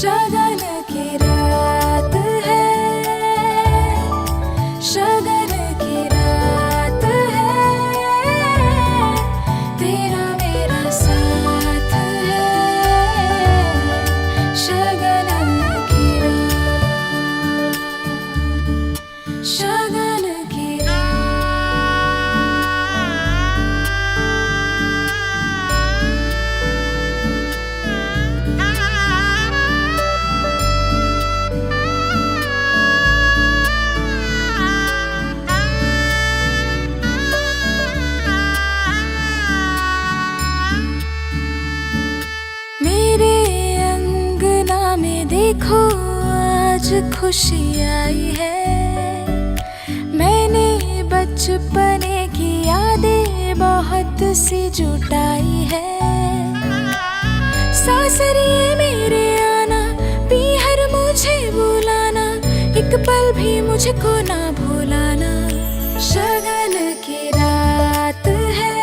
शगन की रात है, शगन की रात है, तेरा मेरा साथ है, शगन की रात, शगन की देखो आज खुशी आई है, मैंने बचपने की यादें बहुत सी जुटाई है। सासरिए मेरे आना, पीहर मुझे बुलाना, एक पल भी मुझको ना भुलाना। शगन की रात है,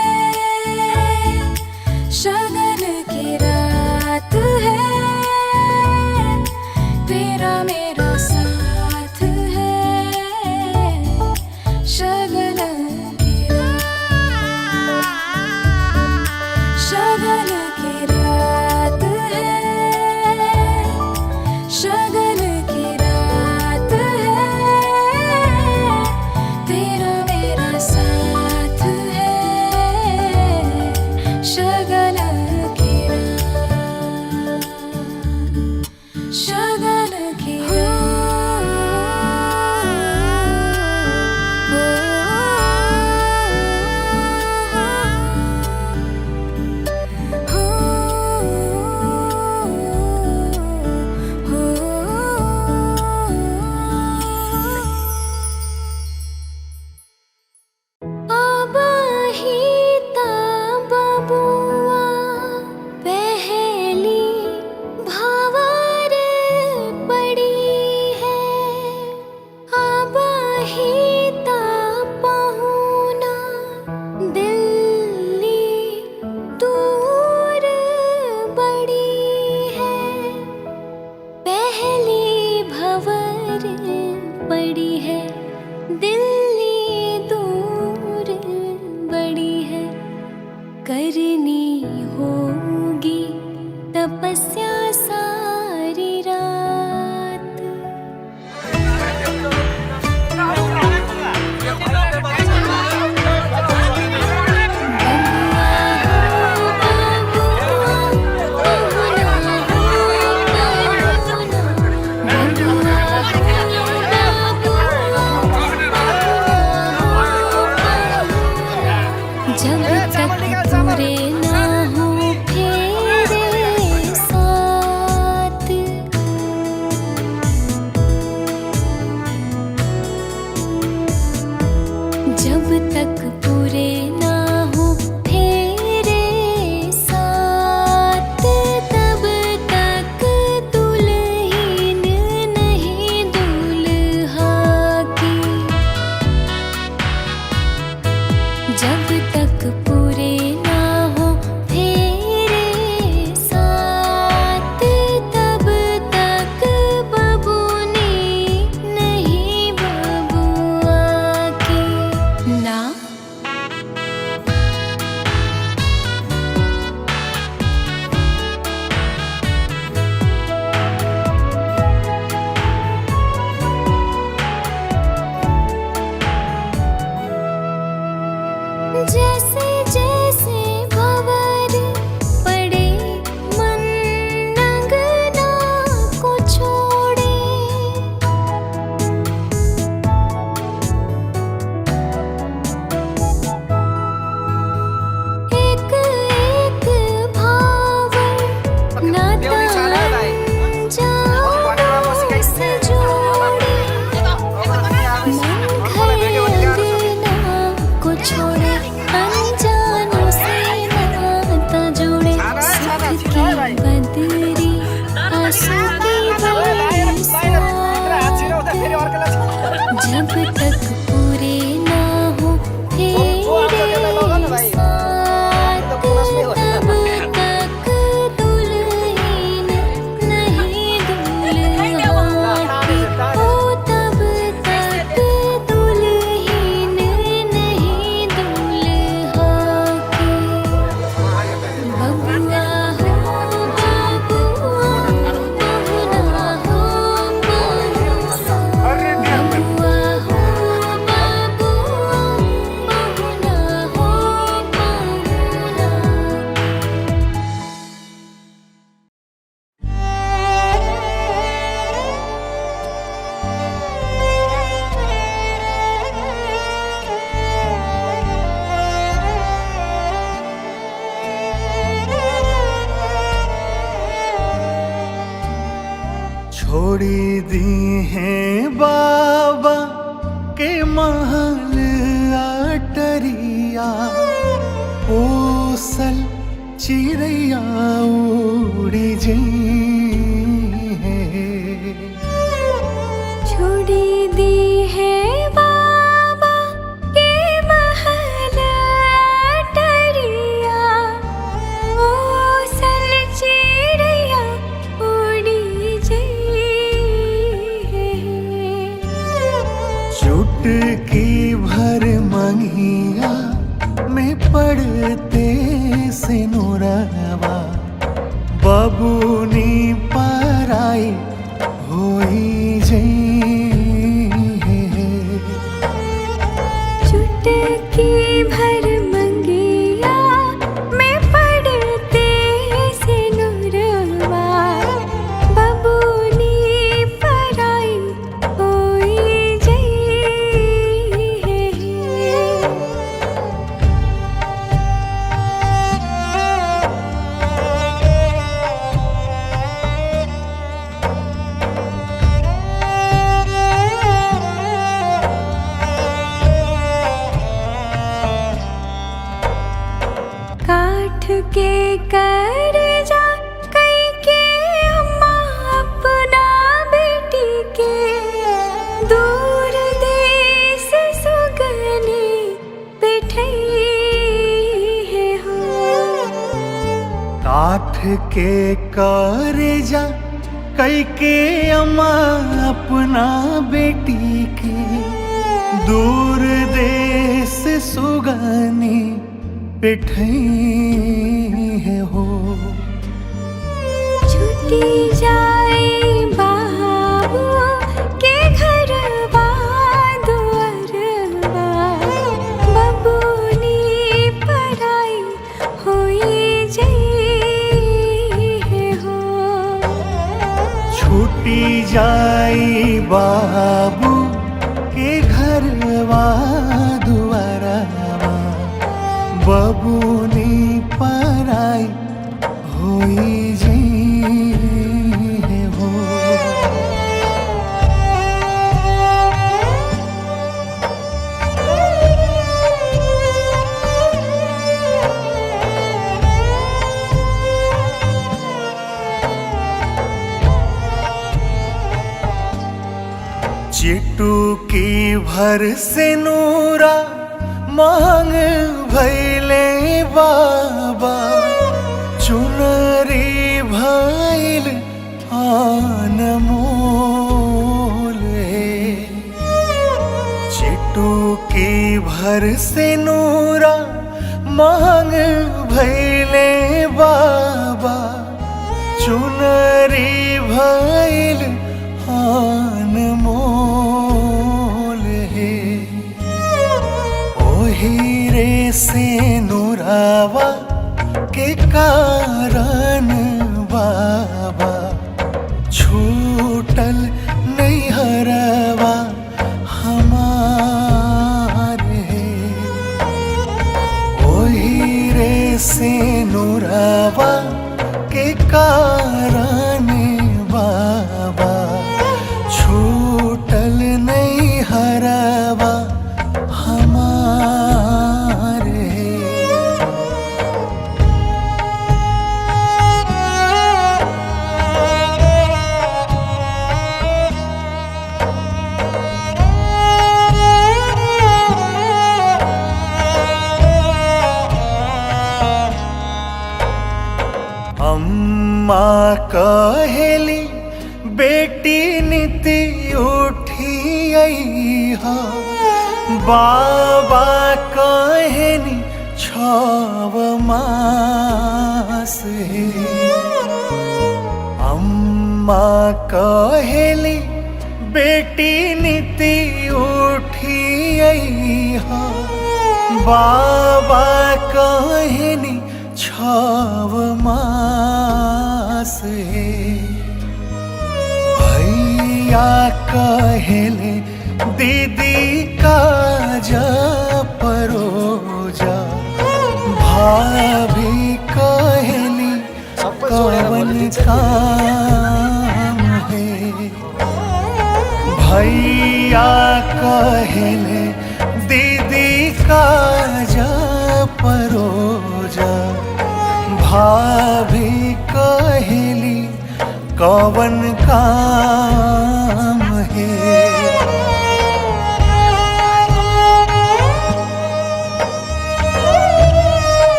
शगन की रात है, तेरा मेरा साथ है, शगन की रात, शगन की रात है, शगन की रात है, तेरा मेरा साथ है, शगन की रात। छोड़ी दी है बाबा के महल अटरिया, ओसल चिड़ैया उड़ी जई है। छोड़ी दी है बाबा के महल अटरिया, ओसल चिड़ैया उड़ी जई है। चुटकी भर मंगिया में पड़ते सिनुरवा, बबूनी पराई होई जई है। चुटकी भर मंगिया में पड़ते सिनुरवा, बबूनी पराई होई जई है। काठ के करजा कई के अम्मा अपना बेटी के, दूर देश सुगनी बैठई है हो। काठ के करजा कई के अम्मा अपना बेटी के, दूर देश सुगनी बैठई है हो। छुट्टी जाए बाबू के घरवा दुअरवा, बबूनी पराई होई जई है हो। छूटी जाई बाबू के घरवा दुआरवा, बबूनी पराई होई जई है हो। चिटुकी भर सिनुरा मांग भैले बाबा, चुनरी भैल अनमोल है। चिटुकी भर सिनुरा मांग भैले बाबा, चुनरी भैल अनमोल है। हीरे से नुरावा के कारण बाबा, छूटल नहीं हरवा हमारे। ओ हीरे से नुरावा के कारण बाबा, छूटल नहीं हरवा हमारे। अम्मा कहेली बेटी नीति उठी आई हा, बाबा कहनी 6 मास है। अम्मा कहेली बेटी नीति उठी आई हा, बाबा कहनी 6 मास है। भैया कहले दीदी काजा परोजा, भाभी कहली कवन काम है। भैया कहले दीदी काजा परोजा, भाभी कहली कौन काम है।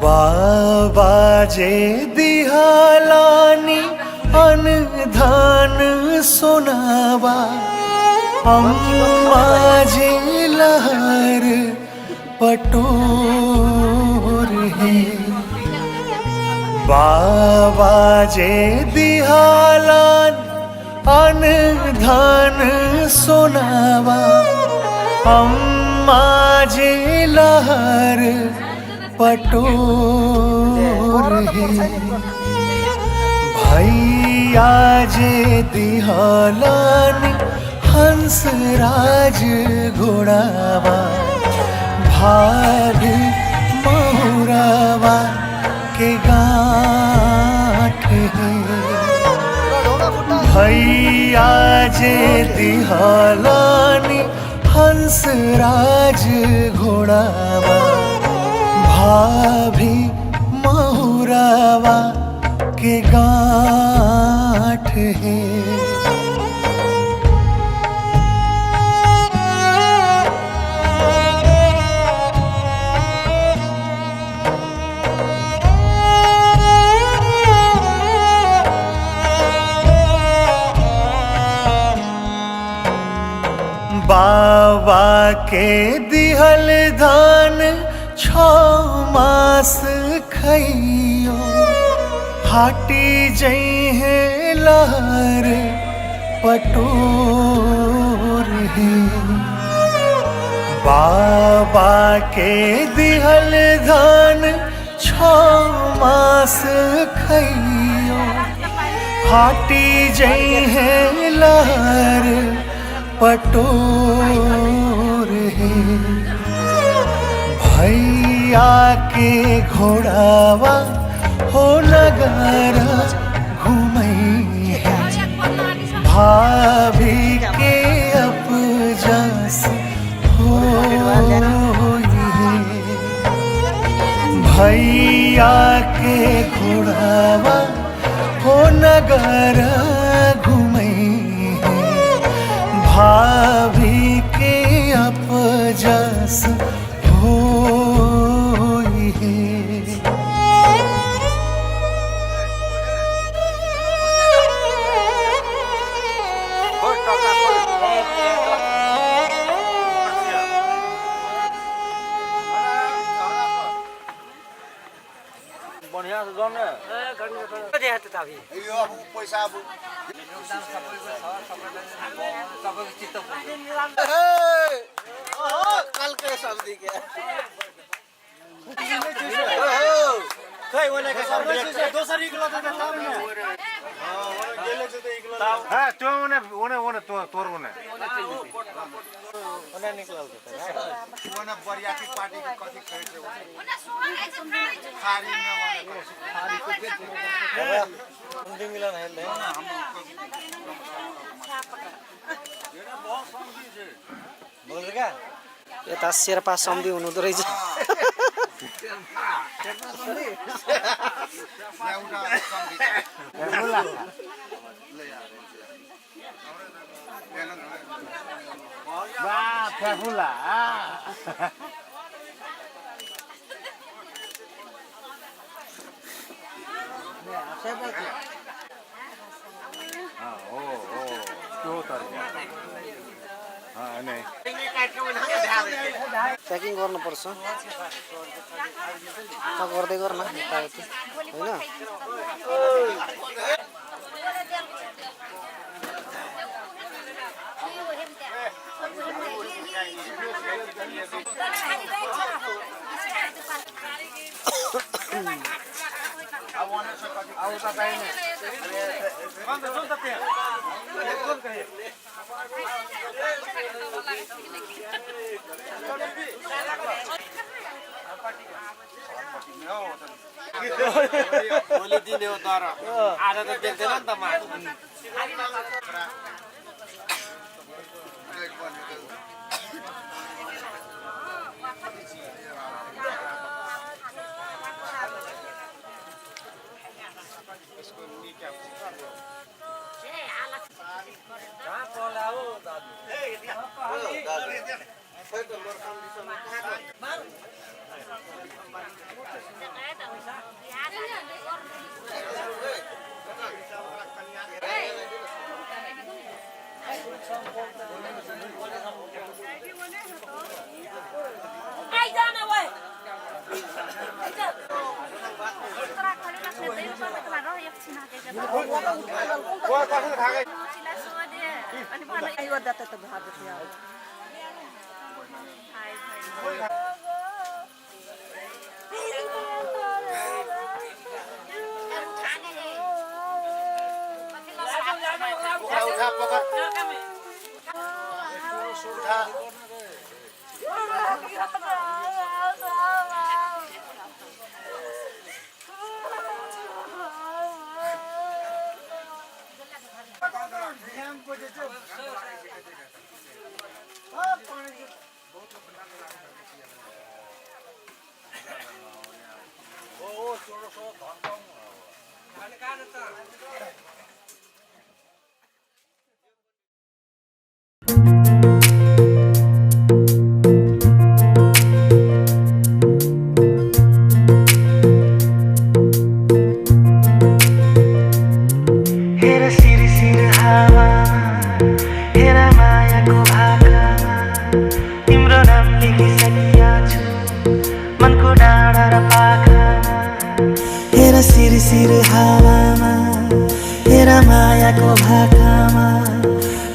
बाबा जे दिहालानी अनधान सुनावा, अम्मा जे लहर पटोर है। बाबा जे दिहालान अनधान सुनावा, अम्मा जे लहर पटोर है। भैया जे दिहालान हंस राज घोड़ावा, भाभी महुरावा के गाँठ है। भैया जे दिहालान हंस राज घोड़ावा, भाभी महुरावा के गाँठ है। बाबा के दिहल धान 6 मास खइयो, हाटी जई है लहर पटोर है। बाबा के दिहल धान 6 मास खइयो, हाटी जई है लहर पटोर है। भैया के घोड़ावा हो नगारा घूमई है, भाभी के अपजस हो है। भैया के घोड़ावा हो नगारा घूमई है, भाभी के अपजस हो है। बढ़िया से जाने दे हत ताभी यो अब पैसा अब सब चित्त कल के सब्जी के खै ओने के सब दोसर इकलो त दाम ने हां ओने गेले से त इकलो हां तो ओने तोर ओने निकलल त ओने बरियाती पार्टी के कथि खै छै खारी में खारी को के उंडी मिलन है ले बहुत समझी छे बोल का यता शेर्पा सम्धी हुनुहुँदो रहेछ फेफुला प्याकिङ गर्नुपर्छ त गर्दै गर्न यताउति हैन भोलि दिने हो तर आज त देख्दैन नि त मासु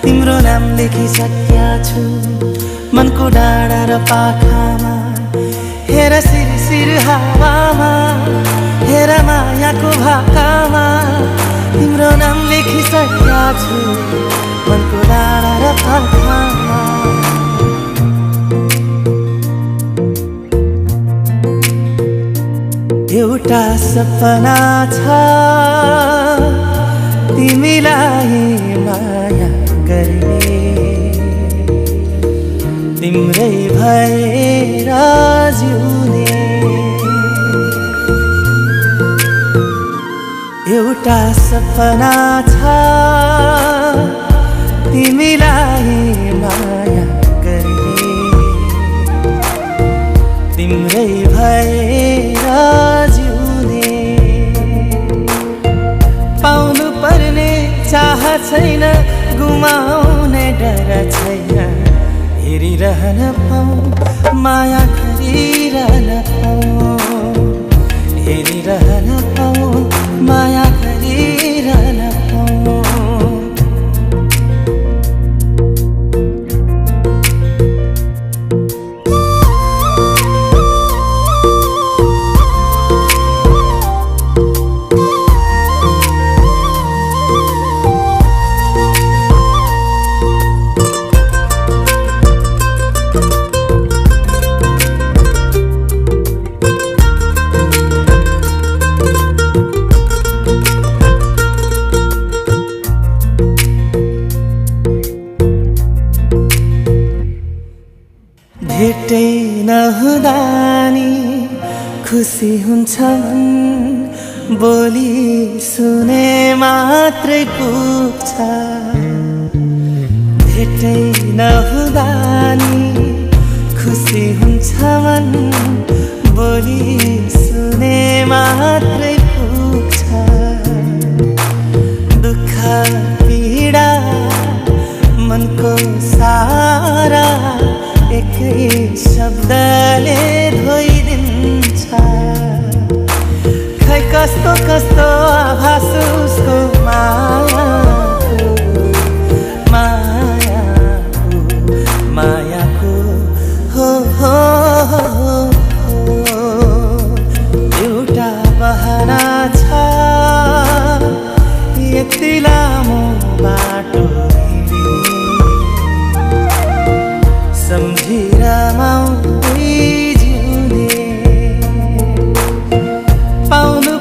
तिम्रो नाम लेखिसक्या छु मनको डाँडा र पाखामा हेर सिरसिर हावामा हेर मायाको भाकामा तिम्रो नाम लेखिसक्या छु मनको डाँडा र पाखामा एउटा सपना छ तिमीलाई माया गर्ने तिम्रै भएर जिउने एउटा सपना छ तिमीलाई माया गर्ने तिम्रै भएर जिउने पाउनु पर्ने चाह छैन गुमाउने डर छैन हेरिरहन पाऊ माया गरिरहन पाऊ हेरिरहन पाऊ माया गरिरहन पाऊ भेटै नहुँदा नि खुसी हुन्छ मन बोली सुने मात्रै पुग्छ भेटै नहुँदा नि खुसी हुन्छ मन बोली सुने मात्रै पुग्छ दुःख पीडा मनको सारा एकै शब्दले धोइदिन्छ खै कस्तो कस्तो आभास उसको मायाको हो एउटा बहाना छ यति लामो बाटो सम्झिर जिउने पाउनु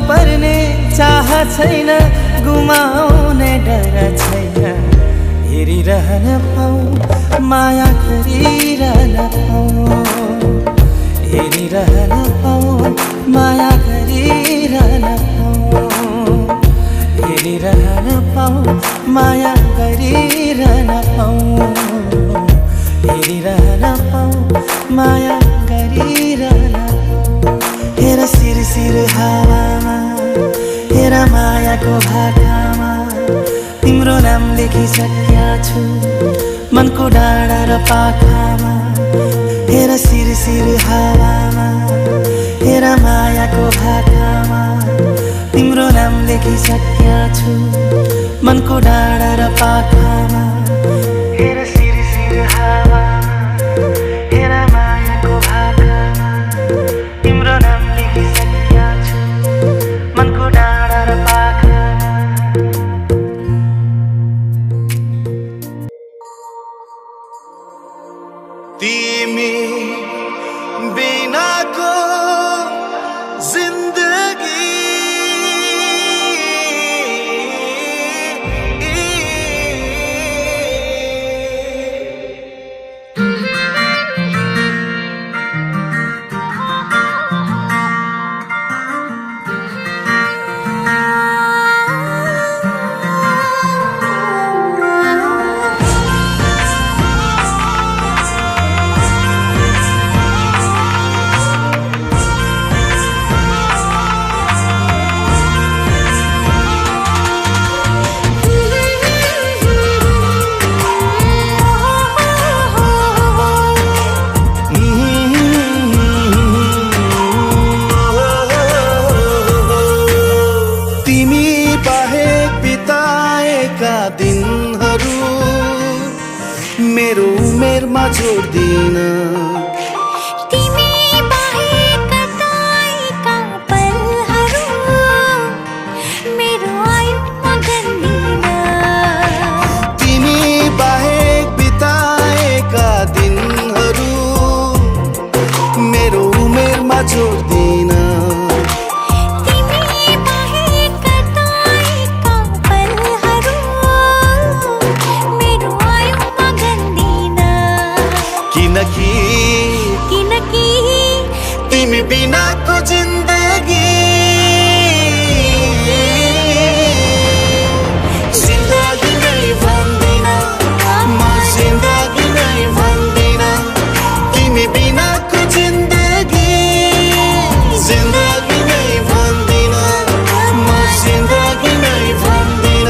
हेरिरहन पाऊँ माया गरिरहन पाऊँ हेरिरहन पाऊँ माया गरिरहन पाऊँ हेरिरहन पाऊँ माया गरिरहन पाऊँ हेरिरहन पाऊँ माया गरिरहन पाऊँ हेर सिर हावामा हेर मायाको भाकामा तिम्रो नाम लेखिसकेका छु मनको डाँडा र पाखामा हेर सिर हावामा हेर मायाको भाकामा तिम्रो नाम लेखिसकेका छु मनको डाँडा र पाखामा हेर सिर हावामा हेर मायाको भाकामा तिम्रो नाम लेखिसकेका छु मनको डाँडा र पाखामा तिमी बिनाको जिन्दगी मेरो उमेरमा जोड्दिन तिमी बाहेक कताएका पलहरू मेरो आयुमा गन्दिन तिमी बाहेक बिताएका दिनहरू मेरो उमेरमा जोड्दिन तिमी बाहेक कताएका पलहरू मेरो आयुमा गन्दिन किनकि तिमी बिनाको जिन्दगी जिन्दगी नै भन्दिन म जिन्दगी नै भन्दिन तिमी बिनाको जिन्दगी जिन्दगी नै भन्दिन म जिन्दगी नै भन्दिन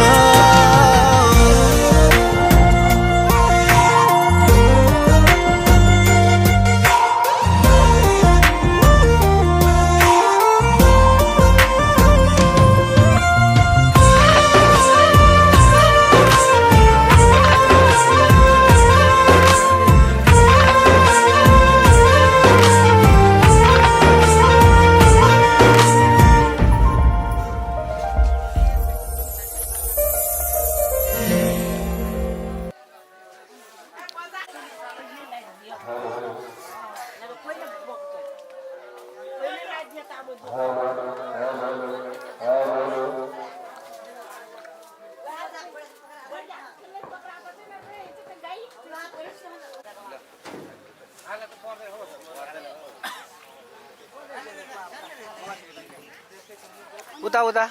उता उता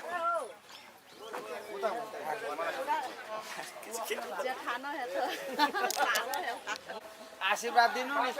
आशीर्वाद दिनु नि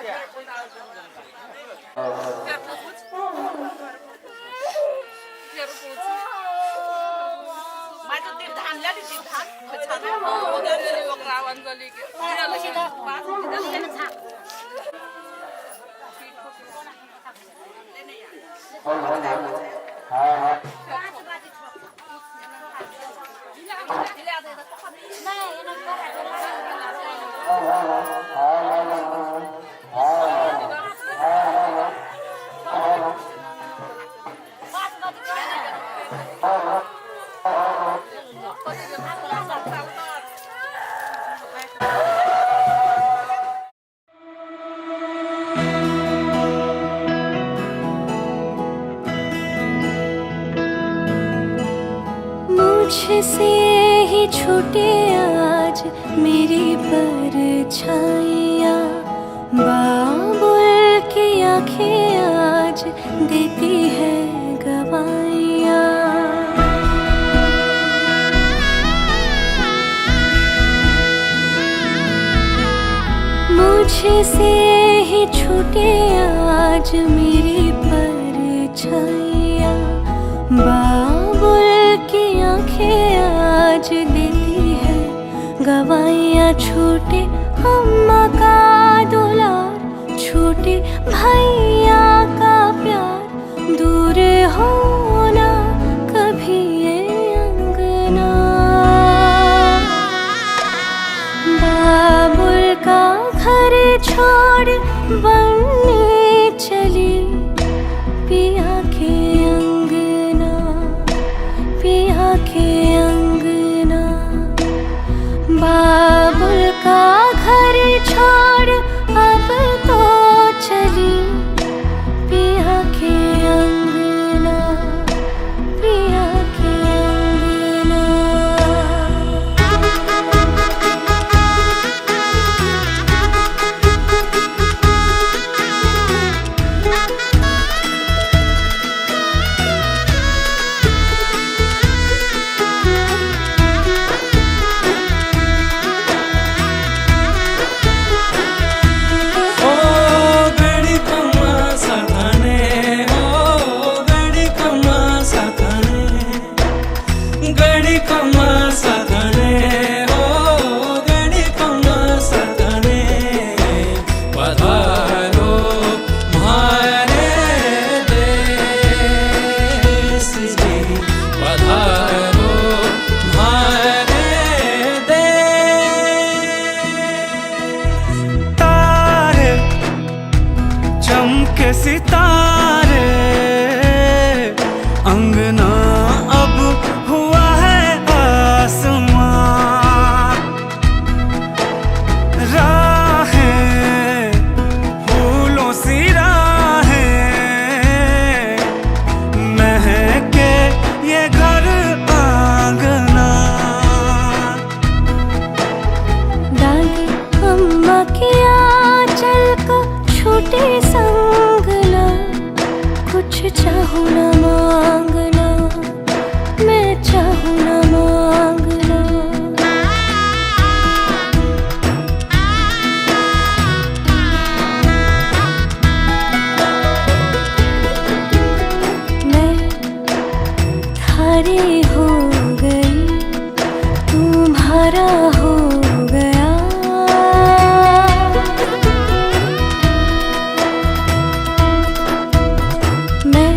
मुझसे ही छूटे आज आज मेरी परछाइयाँ, बाबुल की आँखें आज देती है गवाहियाँ। मुझसे ही छूटे आज मेरी परछाइयाँ, बाबुल की आँखें आज देती है गवाहियाँ। छूटे अम्मा का दुलार, छूटे भैया का प्यार, दूर होना कभी ये अंगना। बाबुल का घर छोड़ बनने चली पिया के अंगना, पिया के अंगना। बाबुल का घर छोड़ अब तो चली पिया के अंगना, पिया के अंगना। चमके सितारे, अंगना अब हुआ है आसमां। राहें फूलों सी राहें, महके ये घर आंगना। डाली अम्मा की आंचल को छूटे संगला, कुछ चाहूँ न मांगना, मैं चाहूँ न मांगना। मैं थारी हो गई, तुम्हारा हो गया। मैं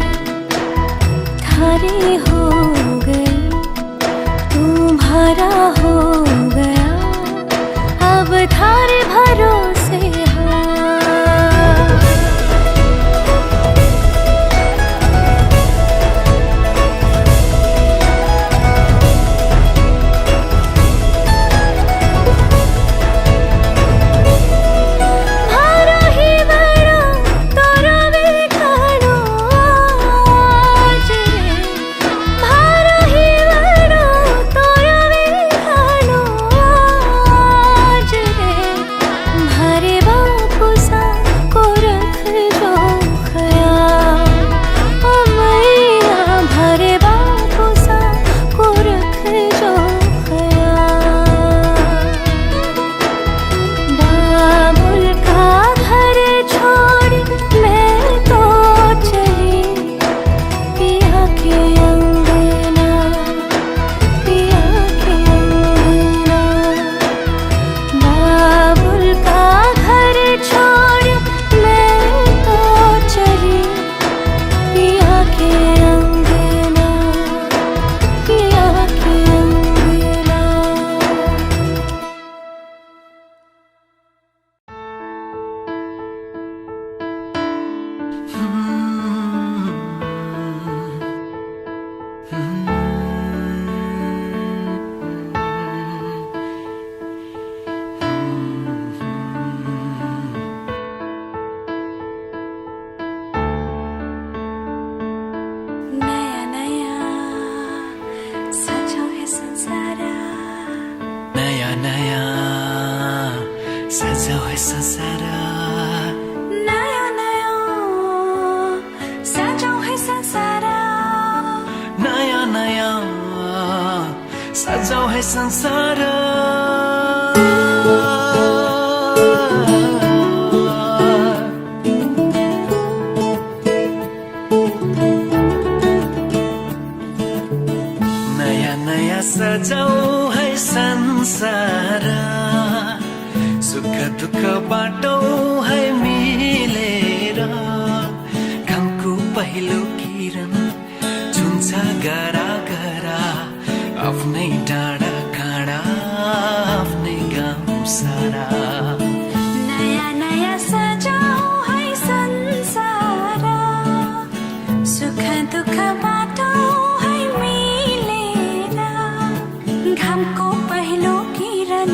सजाओ है संसार नया नया सजाओ है संसार नया नया सजाओ है संसार नया नया सजाओ है संसार सुख दुख बाटो है मिलेर घामको पहिलो किरण छुन्छ गरा गरा आफ्नै डाँडा काँडा आफ्नै गाउँ सारा नया नया सजाओ है संसार सुख दुख बाटो है मिलेर घामको पहिलो किरण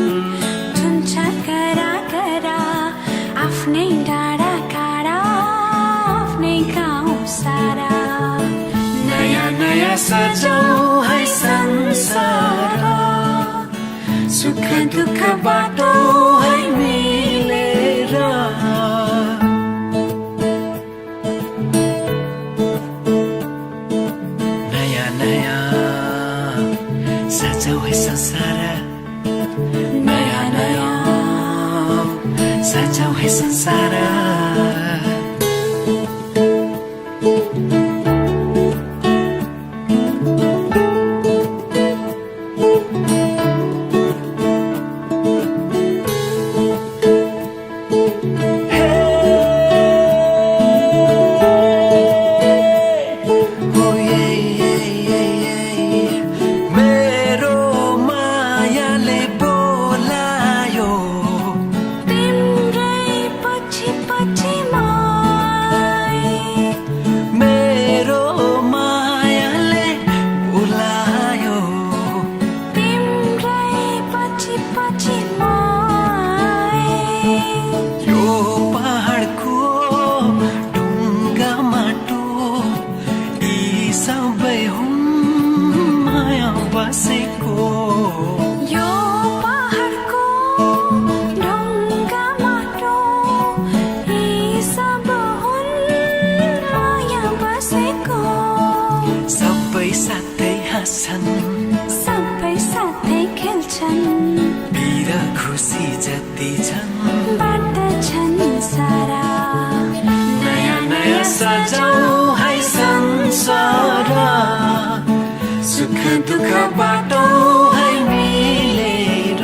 छुन्छ गरा गरा आफ्नै डाँडा काँडा आफ्नै गाउँ सारा नयाँ नयाँ सजाऊ है संसार सुख दुख बाटो है मिलेर नयाँ नयाँ सजाऊ है संसार नयाँ नयाँ सजाऊ है संसार सबै साथै खेल्छन् बिर खुसी जति छन् बाँड्छन् सारा नयाँ नयाँ सजाऊ है संसार सुख दुख बाटो है मिलेर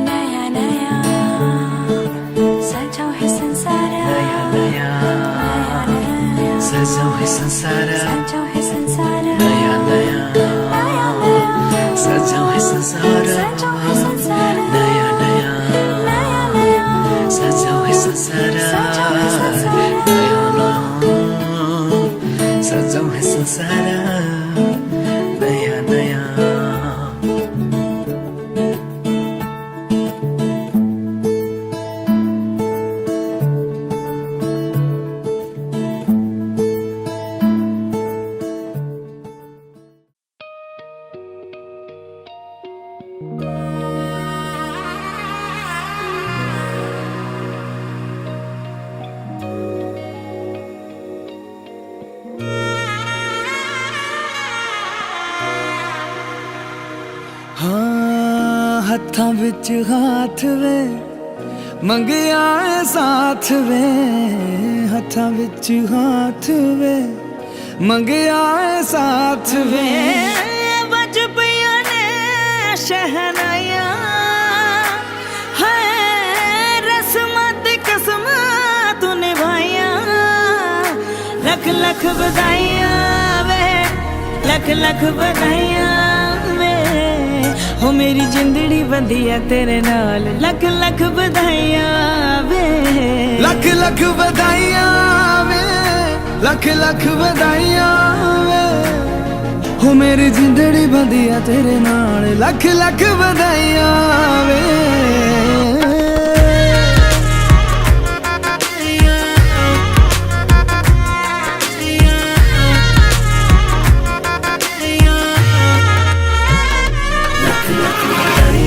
नयाँ नयाँ सजाऊ है संसार नयाँ नयाँ सजाऊ है संसार सजाऊ है संसार नयाँ नयाँ सजाऊ है संसार सजाऊ है संसार नयाँ नयाँ सजाऊ है संसार नयाँ नयाँ सजाऊ है संसार नयाँ नयाँ हत्थां विच हाथ वे मंगिया साथ वे हत्थां विच हाथ वे मंगिया साथ वे बज पिया ने शहनाया है रस्मत कसम तू निभाया लख लख बधाइयां वे लख लख बधाइयां हो मेरी जिंदड़ी बंधी है तेरे नाल लख लख बधाइयां वे लख लख बधाइयां वे लख लख बधाइयां वे हो मेरी जिंदड़ी बंधी है तेरे नाल लख लख बधाइयां वे लख लख बधाइयां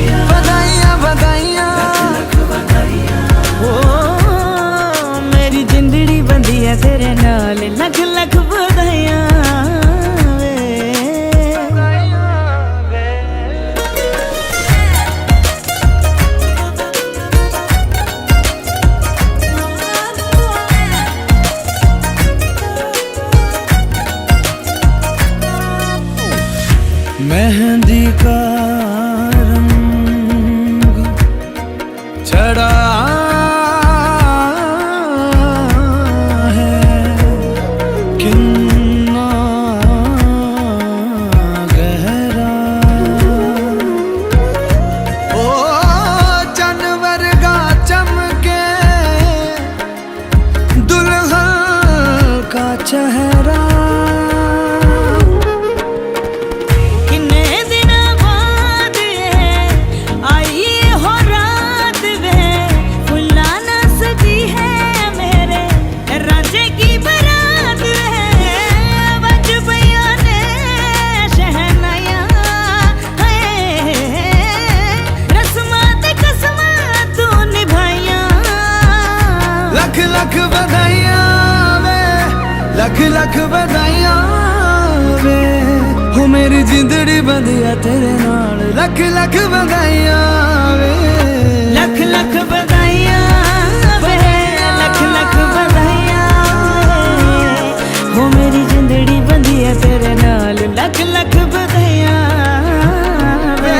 लख लख बधाइयां वे हो मेरी जिंदड़ी बंदिया तेरे नाल लख लख बधाइयां वे लख लख बधाइयां वे लख लख बधाइयां हो मेरी जिंदड़ी बंदिया तेरे नाल लख लख बधाइयां वे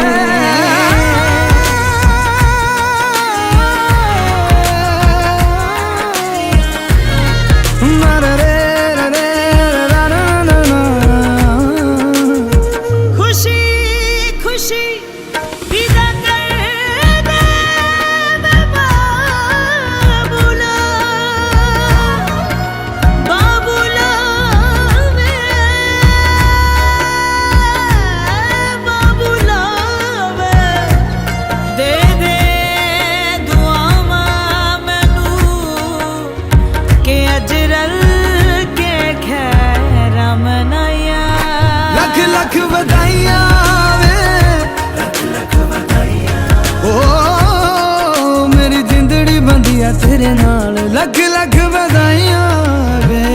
लख बधाइयां वे लख बधाइयां ओ मेरी जिंदड़ी बंदिया तेरे नाल लख लख बधाइयां वे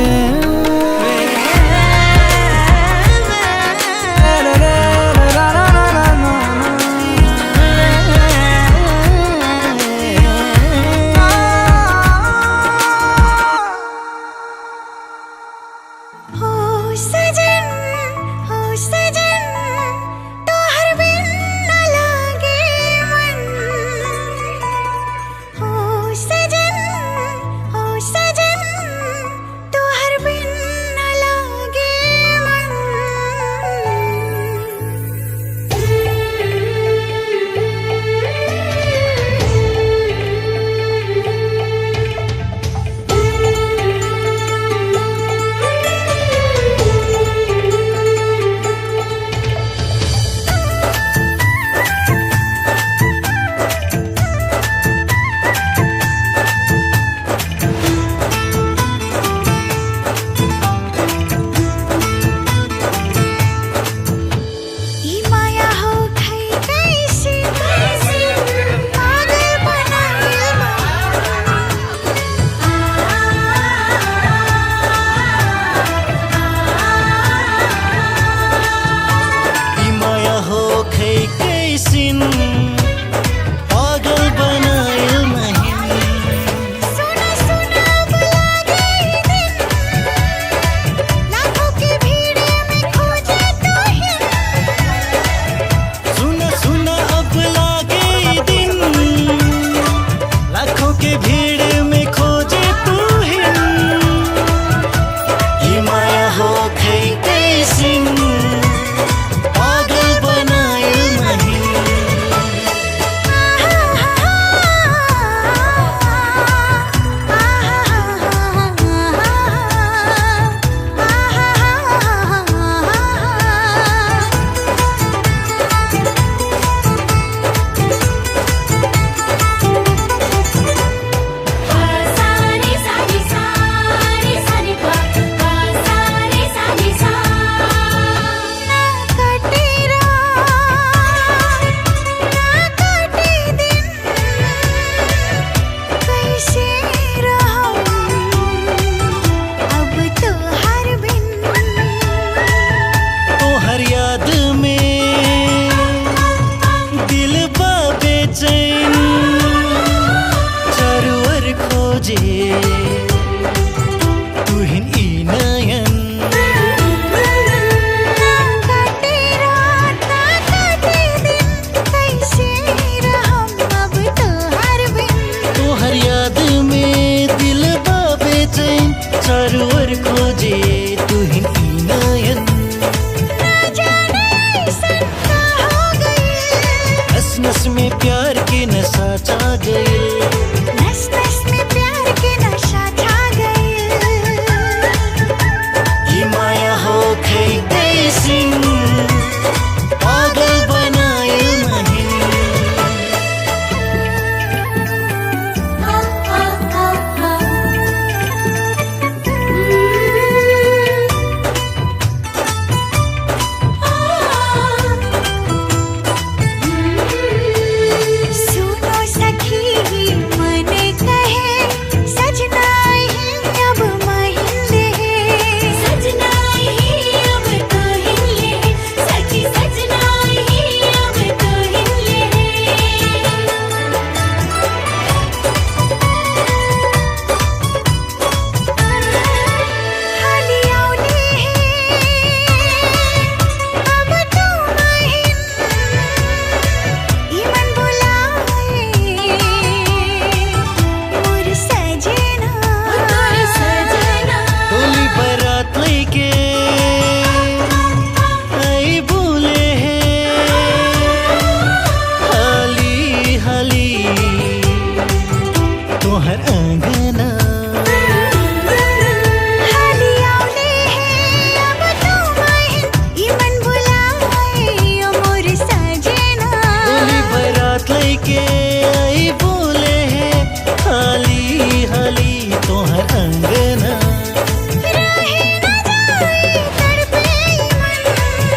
के आई बोले है हाली हाली तोहर अंगना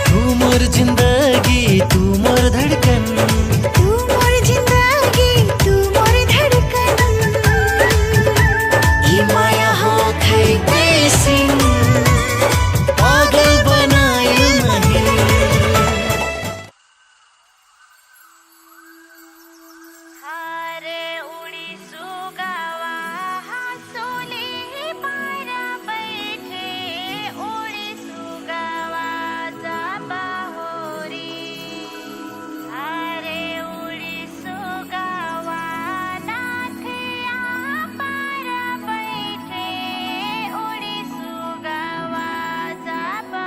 तू मोर जिंदगी तू मोर धड़कन तू मोर जिंदगी तू मोर धड़कन ई माया हो खई सिंह पागल बनाए नहीं हारे उड़ी सुगावा हसोले पारा बैठे उड़ी सुगावा जाबा होरी हारे उड़ी सुगावा नाथिया पारा बैठे उड़ी सुगावा जाबा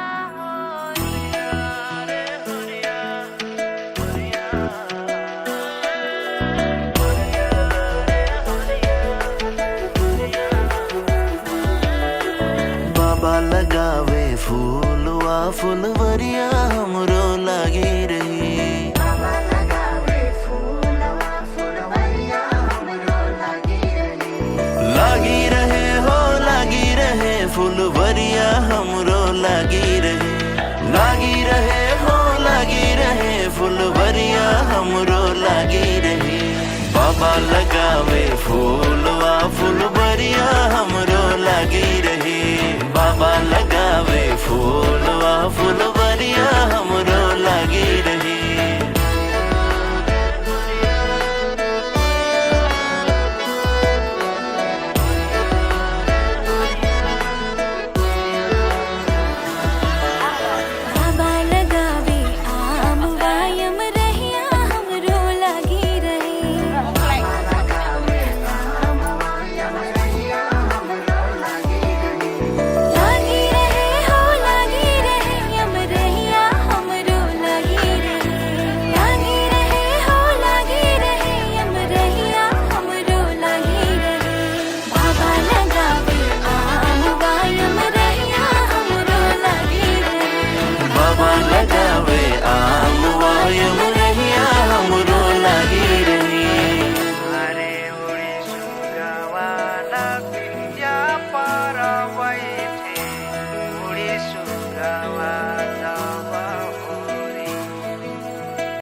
बाबा लगावे फूलवा फुलवरिया हमरो लागी रही लागी रहे हो लागी रहे फुलवरिया हमरो लागी रहे लागी रहे हो लागी रहे फुलवरिया हमरो लागी रहे बाबा लगावे फूलवा फुलवरिया हमरो लागी रहे बाबा लगावे फूलवा फुलवरिया हमरो लागी रहे